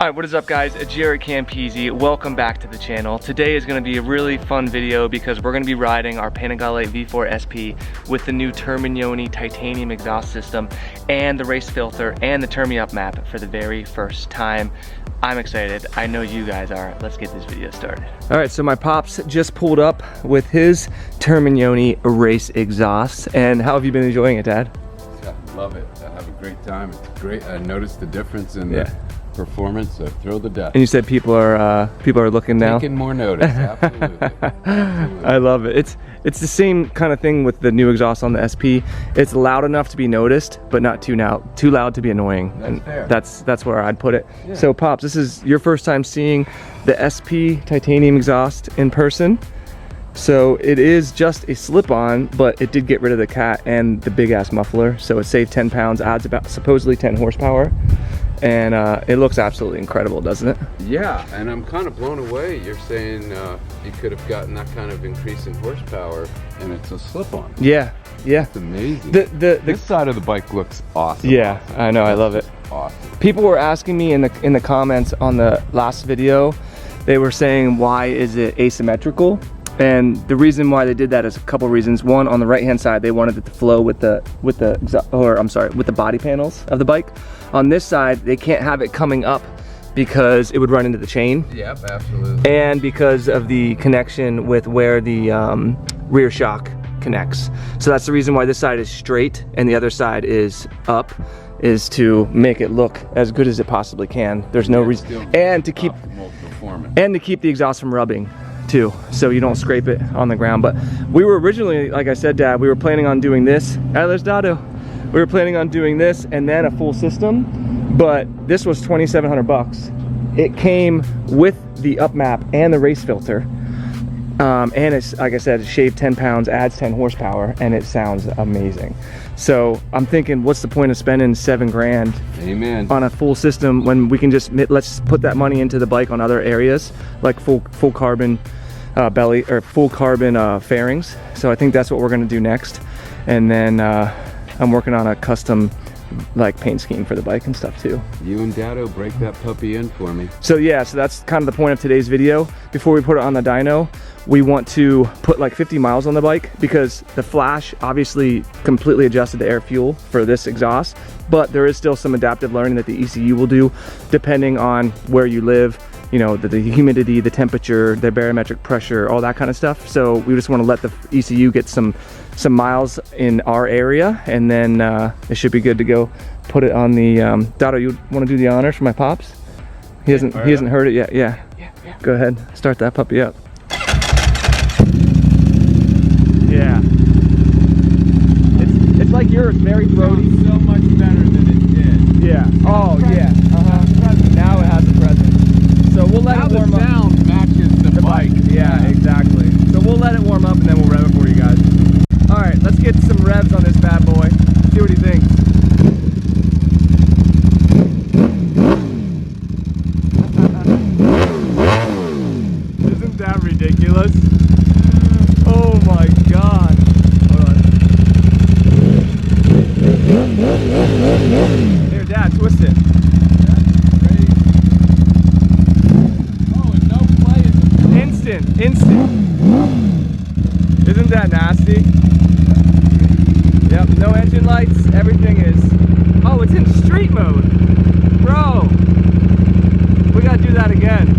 Alright, what is up guys? JaretCampisi. Welcome back to the channel. Today is going to be a really fun video because we're going to be riding our Panigale V4 SP with the new Termi titanium exhaust system and the race filter and the Termi up map for the very first time. I'm excited. I know you guys are. Let's get this video started. Alright, so my pops just pulled up with his Termi race exhaust. And how have you been enjoying it, Dad? Yeah, love it. I have a great time. It's great. I noticed the difference in the performance. So thrill to death. And you said people are looking now. Taking more notice. Absolutely. Absolutely. I love it. It's the same kind of thing with the new exhaust on the SP. It's loud enough to be noticed, but not too loud to be annoying. That's fair. That's where I'd put it. Yeah. So Pops, this is your first time seeing the SP titanium exhaust in person. So it is just a slip-on, but it did get rid of the cat and the big ass muffler. So it saved 10 pounds, adds about supposedly 10 horsepower. And it looks absolutely incredible, doesn't it? Yeah, and I'm kind of blown away. You're saying you could have gotten that kind of increase in horsepower, and it's a slip-on. Yeah, yeah. It's amazing. This side of the bike looks awesome. Yeah, awesome. I know, I love it. Awesome. People were asking me in the comments on the last video, they were saying, why is it asymmetrical? And the reason why they did that is a couple reasons. One, on the right hand side, they wanted it to flow with the body panels of the bike. On this side, they can't have it coming up because it would run into the chain. Yep, absolutely. And because of the connection with where the rear shock connects. So that's the reason why this side is straight and the other side is up, is to make it look as good as it possibly can. There's no reason, and to keep the exhaust from rubbing too, so you don't scrape it on the ground. But we were originally, like I said, Dad, we were planning on doing this. There's Dado. We were planning on doing this and then a full system, but this was 2,700 bucks. It came with the up map and the race filter, and it's, like I said, it shaved 10 pounds, adds 10 horsepower, and it sounds amazing. So I'm thinking, what's the point of spending 7 grand on a full system when we can just, let's put that money into the bike on other areas, like full carbon belly, or full carbon fairings. So I think that's what we're gonna do next. And then I'm working on a custom like paint scheme for the bike and stuff too. You and Dado break that puppy in for me. So yeah, so that's kind of the point of today's video. Before we put it on the dyno, we want to put like 50 miles on the bike because the Flash obviously completely adjusted the air fuel for this exhaust, but there is still some adaptive learning that the ECU will do depending on where you live, you know, the humidity, the temperature, the barometric pressure, all that kind of stuff. So we just want to let the ECU get some miles in our area, and then it should be good to go. Put it on the Dado, you want to do the honors for my Pops? He hasn't heard it yet. Yeah. Go ahead, start that puppy up. Yeah. It's like yours, very throaty. So much better than it did. Yeah. Oh yeah. Now it has a presence. So we'll let it warm up. The sound matches the bike. Yeah, exactly. So we'll let it warm up and then we'll rev it for you guys. All right, let's get some revs on this bad boy. See what he thinks. Isn't that ridiculous? Oh my God. Hold on. Here, Dad, twist it. Instant. Isn't that nasty? Yep, no engine lights, everything is, oh, it's in street mode. Bro, we gotta do that again.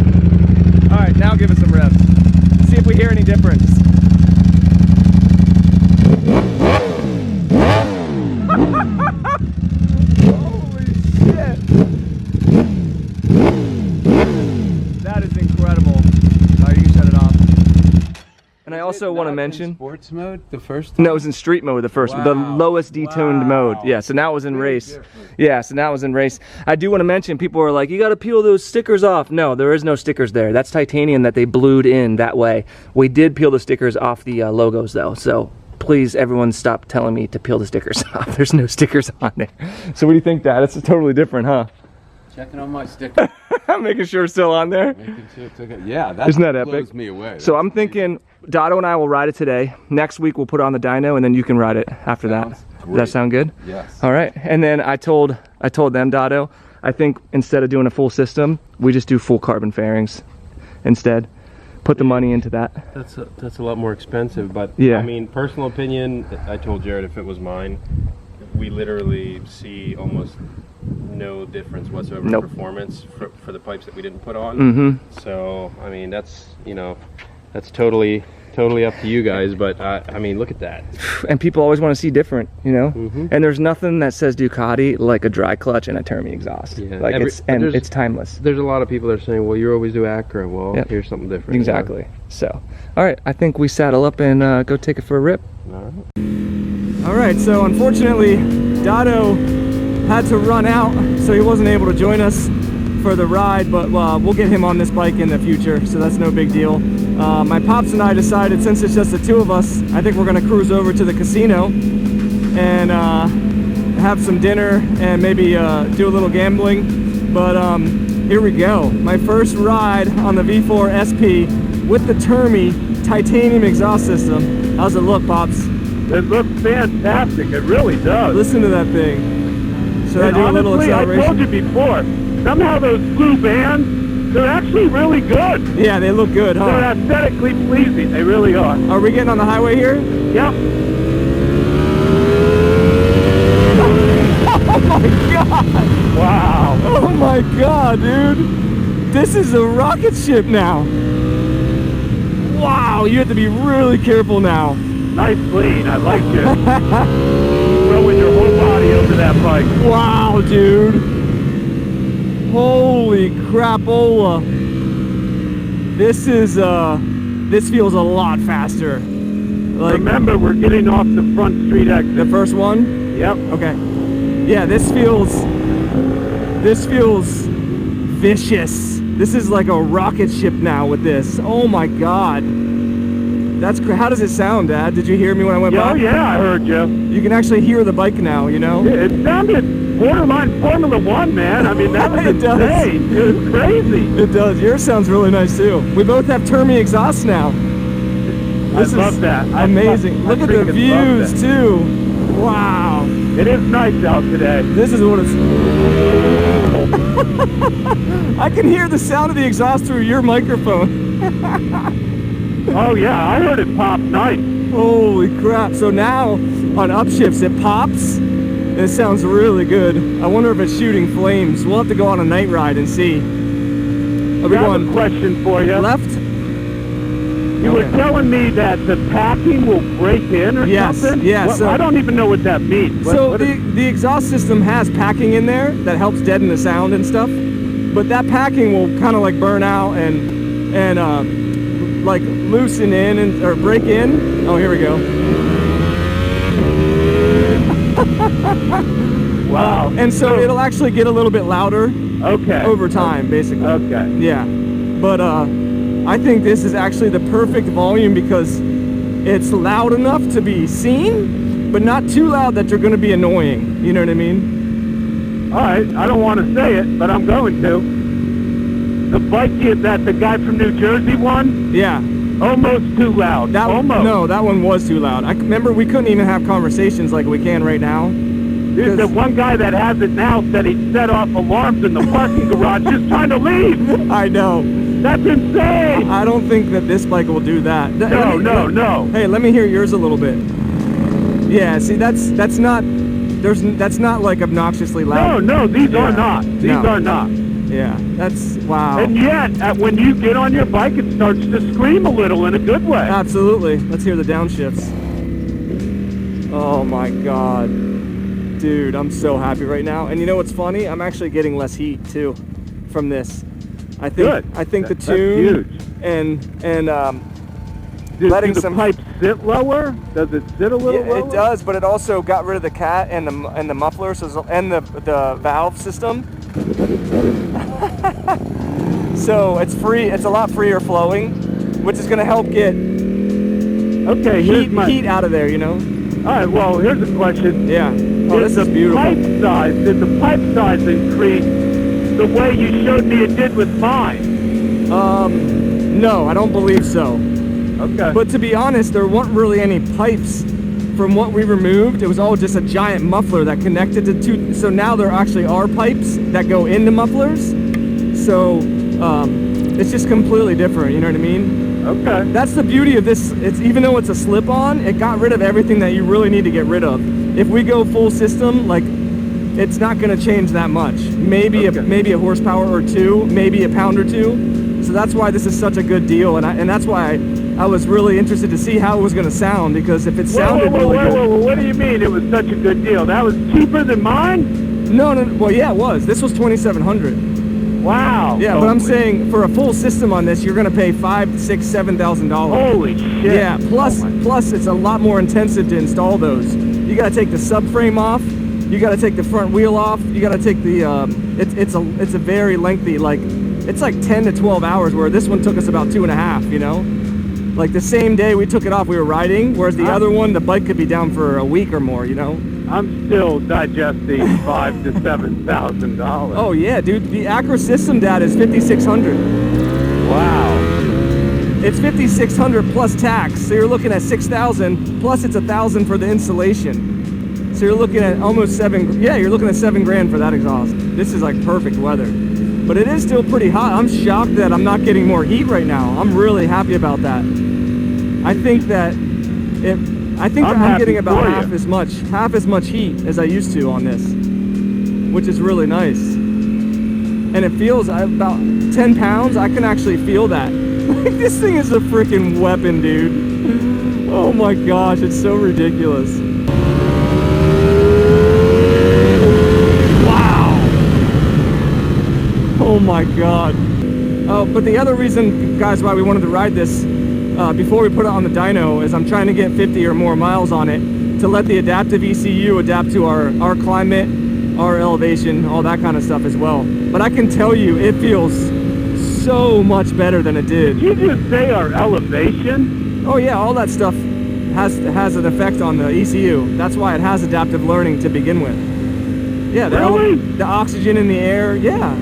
All right, now give it some revs. See if we hear any difference. Holy shit. That is incredible. You can shut it off. And I also want to mention sports mode the first time? No, it was in street mode the first one, the lowest detuned mode. Yeah, so now it was in race. Different. Yeah, so now it was in race. I do want to mention, people are like, you got to peel those stickers off. No, there is no stickers there. That's titanium that they blued in that way. We did peel the stickers off the logos though, so please everyone stop telling me to peel the stickers off. There's no stickers on there. So what do you think, Dad? It's totally different, huh? Checking on my sticker. Making sure it's still on there. Making sure it's okay. Yeah, isn't that epic? Blows me away. So I'm thinking Dado and I will ride it today. Next week we'll put it on the dyno, and then you can ride it after that. Does that sound good? Yes. All right. And then I told them, Dado, I think instead of doing a full system, we just do full carbon fairings instead. Put the money into that. That's a lot more expensive, but yeah. I mean, personal opinion, I told Jared if it was mine, we literally see almost no difference whatsoever in performance for the pipes that we didn't put on. So I mean, that's, you know, that's totally up to you guys, but I mean, look at that. And people always want to see different, you know. And there's nothing that says Ducati like a dry clutch and a Termi exhaust. Yeah. Like it's timeless. There's a lot of people that are saying, well, you always do Acura. Well, here's something different. Exactly. You know? So, all right, I think we saddle up and go take it for a rip. All right. All right, so unfortunately, Dado had to run out, so he wasn't able to join us for the ride, but we'll get him on this bike in the future, so that's no big deal. My pops and I decided, since it's just the two of us, I think we're gonna cruise over to the casino and have some dinner and maybe do a little gambling. But here we go. My first ride on the V4 SP with the Termi titanium exhaust system. How's it look, Pops? It looks fantastic. It really does. Listen to that thing. Should I do honestly, a little acceleration? I told you before, somehow those blue bands, they're actually really good. Yeah, they look good, huh? They're aesthetically pleasing. They really are. Are we getting on the highway here? Yep. Oh my god! Wow. Oh my god, dude! This is a rocket ship now! Wow, you have to be really careful now. Nice lean. I like you. Throwing your whole body over that bike. Wow, dude! Holy crapola! This is this feels a lot faster. Like, remember, we're getting off the front street exit. the first one? Yep. Okay. Yeah, this feels vicious. This is like a rocket ship now with this. Oh my god. That's how does it sound, Dad? Did you hear me when I went by? Oh yeah, I heard you. You can actually hear the bike now, you know? It sounded borderline Formula One, man. I mean, that was It does. insane. It was crazy. It does. Yours sounds really nice too. We both have Termi exhaust now. This I love is that. amazing. Look at the views too. Wow. It is nice out today. This is what it's... I can hear the sound of the exhaust through your microphone. Oh yeah, I heard it pop nice. Holy crap. So now on upshifts it pops. It sounds really good. I wonder if it's shooting flames. We'll have to go on a night ride and see. Are we I have going a question for you. left? You were telling me that the packing will break in or Yes, something? yeah, Well, so- I don't even know what that means. So the exhaust system has packing in there that helps deaden the sound and stuff, but that packing will kind of like burn out and like loosen in and or break in. Oh, here we go. Wow. And so it'll actually get a little bit louder Okay. over time, basically. Okay. Yeah, but I think this is actually the perfect volume because it's loud enough to be seen, but not too loud that you're going to be annoying. You know what I mean? All right. I don't want to say it, but I'm going to. The bike that the guy from New Jersey won, Yeah. almost too loud. That almost. No, that one was too loud. I remember we couldn't even have conversations like we can right now. Dude, the one guy that has it now said he set off alarms in the parking garage just trying to leave. I know. That's insane. I don't think that this bike will do that. No. Hey, let me hear yours a little bit. Yeah, see, that's not like obnoxiously loud. No, these are not. These No. are not. Yeah, that's wow. And yet, when you get on your bike, it starts to scream a little in a good way. Absolutely. Let's hear the downshifts. Oh my god. Dude, I'm so happy right now. And you know what's funny? I'm actually getting less heat too from this. I think Good. I think That's the tune huge. and Do the some pipe sit lower? Does it sit a little lower? it does, but it also got rid of the cat and the muffler and the valve system. So it's free. It's a lot freer flowing, which is going to help get Okay, here's heat out of there. You know? All right, well, here's a question. Yeah. Oh, this is beautiful. Did the pipe size increase the way you showed me it did with mine? No, I don't believe so. Okay. But to be honest, there weren't really any pipes from what we removed, it was all just a giant muffler that connected to two. So now there actually are pipes that go into mufflers. So it's just completely different, you know what I mean? Okay. That's the beauty of this. It's even though it's a slip-on, it got rid of everything that you really need to get rid of. If we go full system, like, it's not going to change that much. Maybe maybe a horsepower or two, maybe a pound or two. So that's why this is such a good deal, and that's why I was really interested to see how it was going to sound, because if it sounded really good. Whoa, what do you mean it was such a good deal? That was cheaper than mine? No. Well, yeah, it was. This was $2,700. Wow. Yeah, but I'm saying for a full system on this, you're going to pay $5,000, $6,000, $7,000. Holy shit. Yeah. Plus, it's a lot more intensive to install those. You got to take the subframe off. You got to take the front wheel off. You got to take the. It's a very lengthy, like, it's like 10 to 12 hours. Where this one took us about 2.5. You know, like the same day we took it off, we were riding. Whereas the other one, the bike could be down for a week or more. You know. I'm still digesting $5,000 to $7,000. Oh yeah, dude. The Acro system data is $5,600. Wow. It's $5,600 plus tax, so you're looking at $6,000 plus it's $1,000 for the installation. So you're looking at almost $7. Yeah, you're looking at $7,000 for that exhaust. This is like perfect weather, but it is still pretty hot. I'm shocked that I'm not getting more heat right now. I'm really happy about that. I think that I'm getting about half as much heat as I used to on this, which is really nice. And it feels about 10 pounds. I can actually feel that. Like, this thing is a freaking weapon, dude. Oh my gosh, it's so ridiculous. Wow. Oh my god. Oh, but the other reason, guys, why we wanted to ride this before we put it on the dyno is I'm trying to get 50 or more miles on it to let the adaptive ECU adapt to our climate, our elevation, all that kind of stuff as well. But I can tell you, it feels so much better than it did. Did you just say our elevation? Oh yeah, all that stuff has an effect on the ECU. That's why it has adaptive learning to begin with. Yeah, the oxygen in the air, yeah.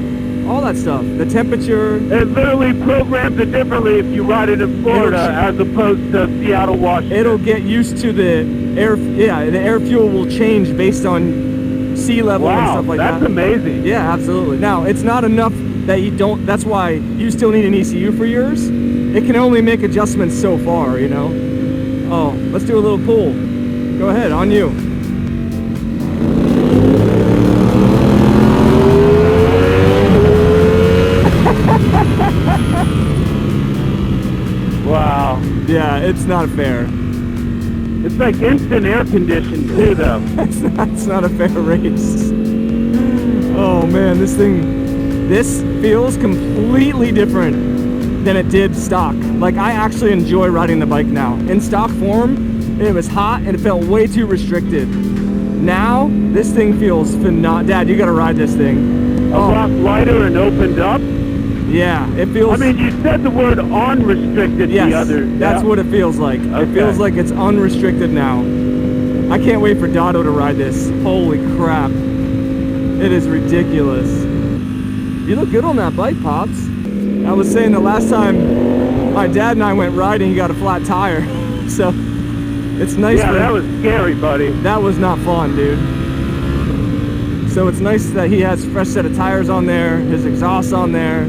All that stuff, the temperature. It literally programs it differently if you ride it in Florida as opposed to Seattle, Washington. It'll get used to the air. Yeah, the air fuel will change based on sea level and stuff like that. That's amazing. Yeah, absolutely. Now, it's not enough that you don't. That's why you still need an ECU for yours. It can only make adjustments so far, you know. Oh, let's do a little pull. Go ahead, on you. Wow. Yeah, it's not fair. It's like instant air conditioning too, though. It's not a fair race. Oh man, this feels completely different than it did stock. Like, I actually enjoy riding the bike now. In stock form, it was hot and it felt way too restricted. Now, this thing feels phenomenal. Dad, you gotta ride this thing. A lot lighter and opened up. Yeah, it feels... I mean, you said the word unrestricted the other... That's what it feels like. Okay. It feels like it's unrestricted now. I can't wait for Dotto to ride this. Holy crap. It is ridiculous. You look good on that bike, Pops. I was saying the last time my dad and I went riding, he got a flat tire. So, it's nice. Yeah, that was scary, buddy. That was not fun, dude. So it's nice that he has a fresh set of tires on there, his exhaust on there.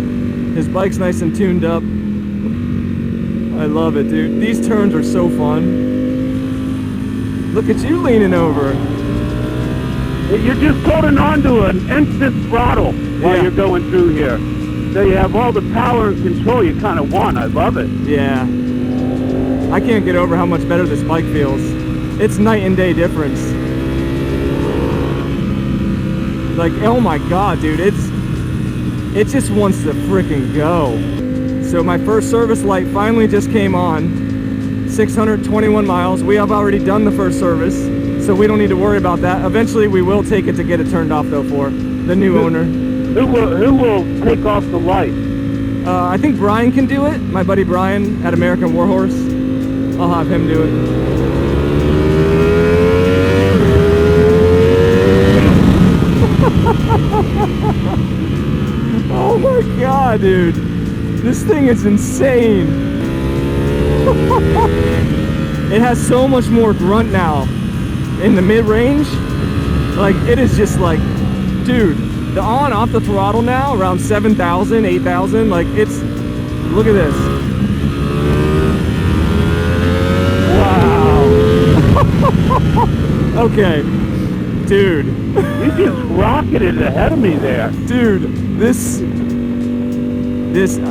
His bike's nice and tuned up. I love it, dude. These turns are so fun. Look at you leaning over. You're just holding on to an instant throttle while you're going through here. So you have all the power and control you kind of want. I love it. Yeah. I can't get over how much better this bike feels. It's night and day difference. Like, oh my god, dude. It just wants to freaking go. So my first service light finally just came on. 621 miles. We have already done the first service, so we don't need to worry about that. Eventually we will take it to get it turned off though for the new owner. Who will take off the light? I think Brian can do it. My buddy Brian at American Warhorse. I'll have him do it. Oh my god, dude. This thing is insane. It has so much more grunt now in the mid-range. Like, it is just like, dude, the on off the throttle now around 7,000, 8,000. Like, it's, look at this. Wow. Okay, dude. You just rocketed ahead of me there. Dude, this,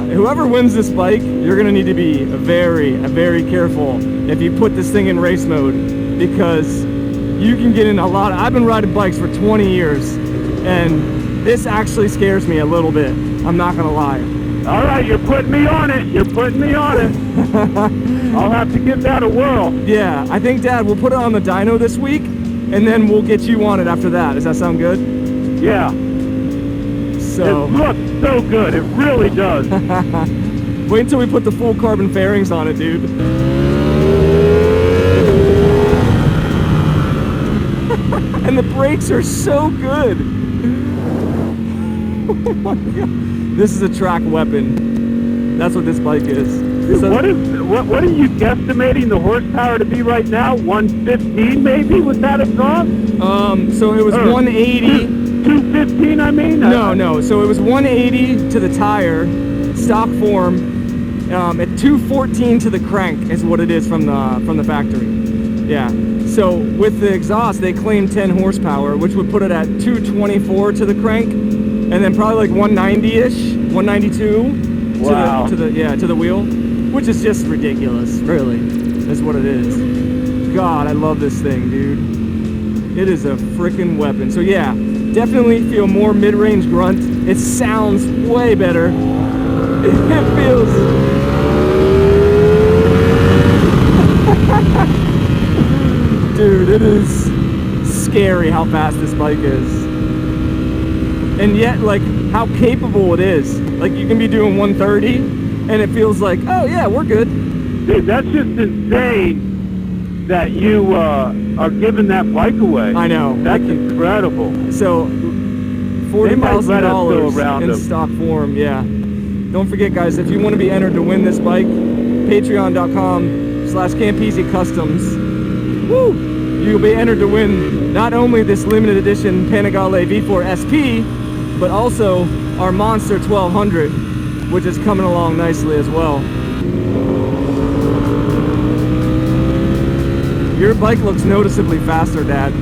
whoever wins this bike, you're gonna need to be very careful if you put this thing in race mode, because you can get in a lot. I've been riding bikes for 20 years, and this actually scares me a little bit. I'm not gonna lie. All right, you're putting me on it. You're putting me on it. I'll have to give that a whirl. Yeah, I think, Dad, we'll put it on the dyno this week, and then we'll get you on it after that. Does that sound good? Yeah. So. It looks so good. It really does. Wait until we put the full carbon fairings on it, dude. And the brakes are so good. Oh my God. This is a track weapon. That's what this bike is. So, what are you guesstimating the horsepower to be right now? 115 maybe with that exhaust? So it was 180. 215, I mean? No. So it was 180 to the tire, stock form, at 214 to the crank is what it is from the factory. Yeah. So with the exhaust, they claim 10 horsepower, which would put it at 224 to the crank, and then probably like 190-ish, 192 wow. to the wheel, which is just ridiculous, really, is what it is. God, I love this thing, dude. It is a freaking weapon. So yeah, definitely feel more mid-range grunt. It sounds way better. It feels... Dude, it is scary how fast this bike is. And yet, like, how capable it is. Like, you can be doing 130, and it feels like, oh yeah, we're good. Dude, that's just insane that you are giving that bike away. I know. That's incredible. So, $40,000 in stock form, yeah. Don't forget, guys, if you want to be entered to win this bike, patreon.com/Campisi Customs. Woo! You'll be entered to win not only this limited edition Panigale V4 SP, but also our Monster 1200, which is coming along nicely as well. Your bike looks noticeably faster, Dad.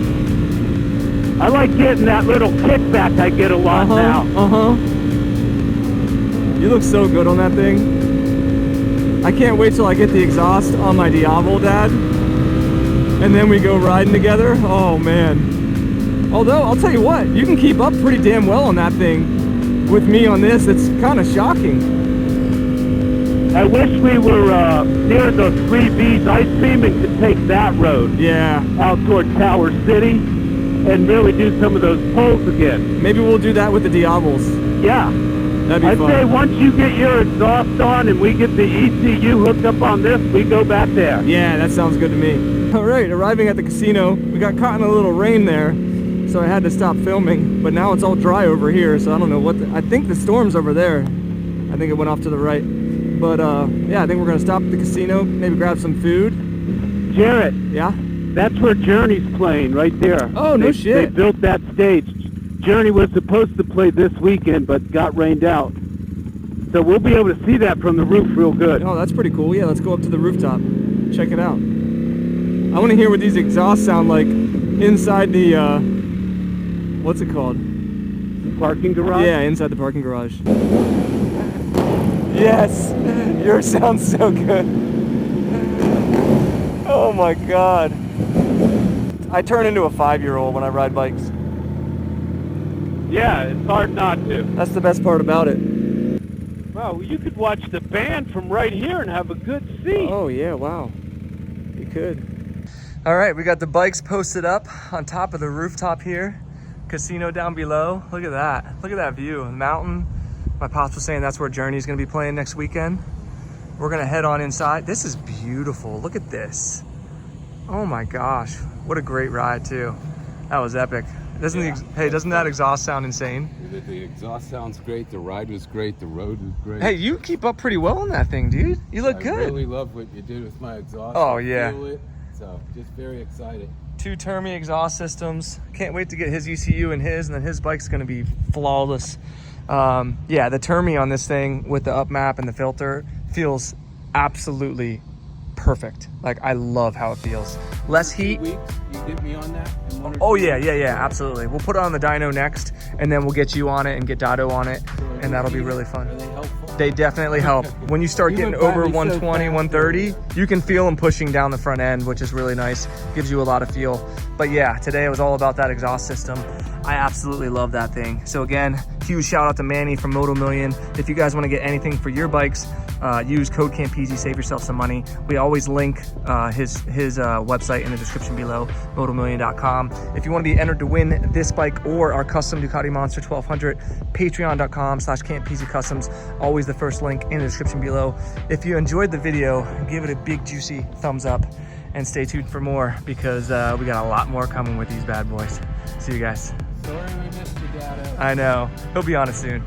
I like getting that little kickback I get a lot now. You look so good on that thing. I can't wait till I get the exhaust on my Diavol, Dad. And then we go riding together. Oh man. Although, I'll tell you what, you can keep up pretty damn well on that thing. With me on this, it's kind of shocking. I wish we were near the 3B's ice cream and could take that road. Yeah. Out toward Tower City and really do some of those pulls again. Maybe we'll do that with the Diavols. Yeah. That'd be I'd fun. say once you get your exhaust on and we get the ECU hooked up on this, we go back there. Yeah, that sounds good to me. All right, arriving at the casino. We got caught in a little rain there, so I had to stop filming, but now it's all dry over here, so I don't know what I think the storm's over there. I think it went off to the right. But yeah, I think we're gonna stop at the casino, maybe grab some food. Jaret. Yeah? That's where Journey's playing, right there. Oh, no shit. They built that stage. Journey was supposed to play this weekend, but got rained out. So we'll be able to see that from the roof real good. Oh, that's pretty cool. Yeah, let's go up to the rooftop. Check it out. I want to hear what these exhausts sound like inside the, what's it called? Parking garage? Yeah, inside the parking garage. Yes! Yours sounds so good. Oh my God. I turn into a 5-year-old when I ride bikes. Yeah, it's hard not to. That's the best part about it. Wow, you could watch the band from right here and have a good seat. Oh yeah, wow. You could. All right, we got the bikes posted up on top of the rooftop here. Casino down below. Look at that. Look at that view. The mountain. My pops was saying that's where Journey's gonna be playing next weekend. We're gonna head on inside. This is beautiful. Look at this. Oh my gosh. What a great ride too. That was epic. Doesn't that exhaust sound insane? The exhaust sounds great. The ride was great. The road was great. Hey, you keep up pretty well on that thing, dude. You look good. I really love what you did with my exhaust. Oh, I yeah. feel it, so just very excited. 2 Termi exhaust systems. Can't wait to get his ECU and then his bike's gonna be flawless. Yeah, the Termi on this thing with the up map and the filter feels absolutely perfect. Like, I love how it feels. Less heat. 2 weeks, you get me on that? In 1 or 2 Oh yeah, weeks? absolutely. We'll put it on the dyno next, and then we'll get you on it and get Dado on it, and that'll be really fun. Are they helpful? They definitely help. When you start You getting went by over me so 120, fast. 130, you can feel them pushing down the front end, which is really nice. Gives you a lot of feel. But yeah, today it was all about that exhaust system. I absolutely love that thing. So again, huge shout out to Manny from Moto Million. If you guys want to get anything for your bikes, use code Campisi, save yourself some money. We always link his website in the description below, motomillion.com. If you want to be entered to win this bike or our custom Ducati Monster 1200, patreon.com/Campisi Customs. Always the first link in the description below. If you enjoyed the video, give it a big juicy thumbs up and stay tuned for more, because we got a lot more coming with these bad boys. See you guys. Sorry we missed you, Dado. I know. He'll be on it soon.